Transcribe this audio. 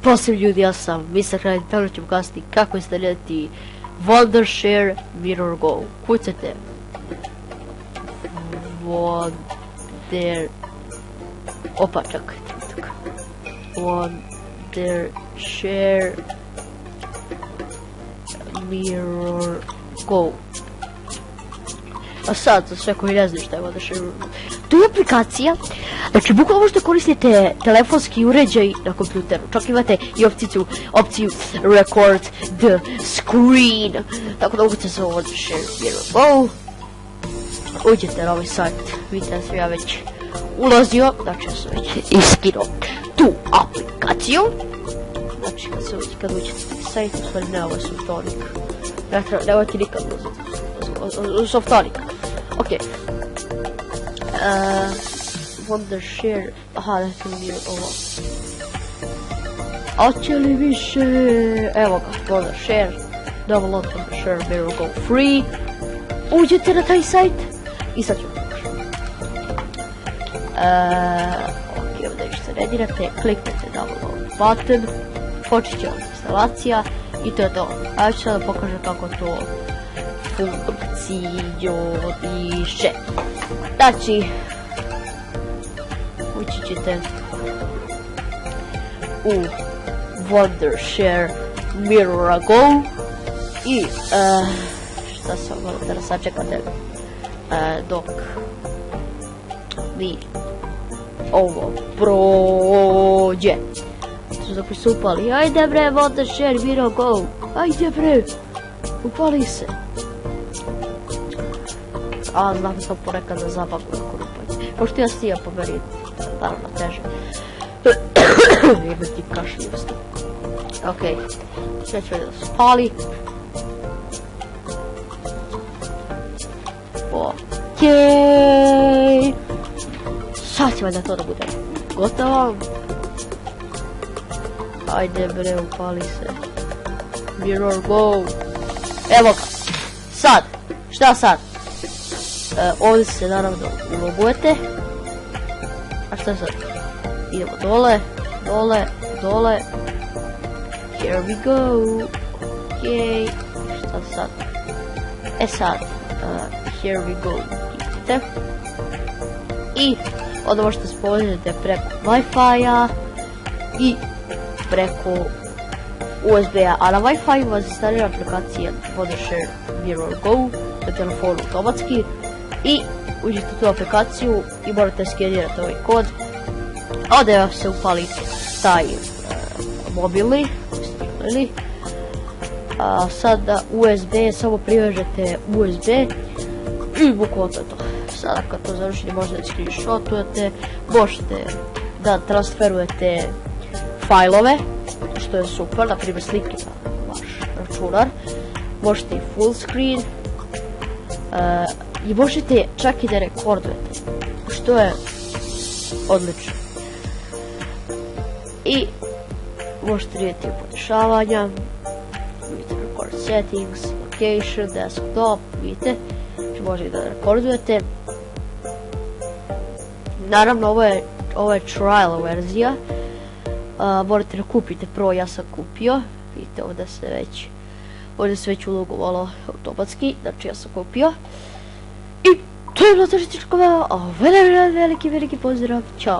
Pozdrav ljudi, ja sam Mr. Hrani, tako ćemo kasniti kako instalirati Wondershare Mirror Go. Kucajte Wondershare Mirror Go. A sad, za sve koji ne znaju šta je Wondershare Mirror Go. To je aplikacija, znači bukvalno možete koristiti telefonski uređaj na kompjuteru, čak imate i opciju record the screen, tako da možete se Wondershare Mirror Go. Uđete na ovaj sajt, vidite da sam ja već ulazio, znači ja sam već iskinuo tu aplikaciju. Znači kad uđete na sajt, u stvari ne, ovo je Softonic, nemojte nikad uzeti Softonic, okej. Wondershare, aha, dajte mi ovo. A će li više, evo ga, Wondershare, download Wondershare Mirror Go free. Uđete na taj sajt i sad ću ok, ovdje što redirate, kliknete download button, počet će vam instalacija i to je to. A ja ću sada pokažem kako to funkcioniše. Znači, ući ćete u Wondershare Mirror Go i šta sam malo da sačekate dok mi ovo prođe. Su da pristupali, ajde bre Wondershare Mirror Go, ajde bre, upali se. A znam sam ponekad da zabavno korupanje. Pošto ja stijam po meni, naravno teže. Jebe ti kašljivosti. Okej, sve ću da spali. Okej. Sad će valjda to da bude gotovo. Ajde bre, upali se. Mirror Go. Evo ga. Sad. Šta sad? Ovdje se naravno ulogujete. A šta sad? Idemo dole, dole, dole. Here we go. Okej. Šta sad? E sad. Here we go. Idete. I onda možete spomenuti preko Wi-Fi-a i preko USB-a. A na Wi-Fi vas instalira aplikacija Wondershare Mirror Go na telefonu automatski. I uđete u tu aplikaciju i morate skenirati ovaj kod. Onda se upali taj mobilni. Sada USB, samo privežete USB i bukvalno to. Sada kad to završite možete da screenshotujete, možete da transferujete fajlove, što je super, na primjer slike na vaš računar, možete i full screen i možete čak i da rekordujete, što je odlično. I možete vidjeti podešavanja, vidite record settings, location, desktop, vidite, možete da rekordujete. Naravno ovo je trial verzija, morate da kupite pro, ja sam kupio, vidite ovdje se već ulogovalo automatski, znači ja sam kupio. I to je bilo to što veliki pozdrav, čao.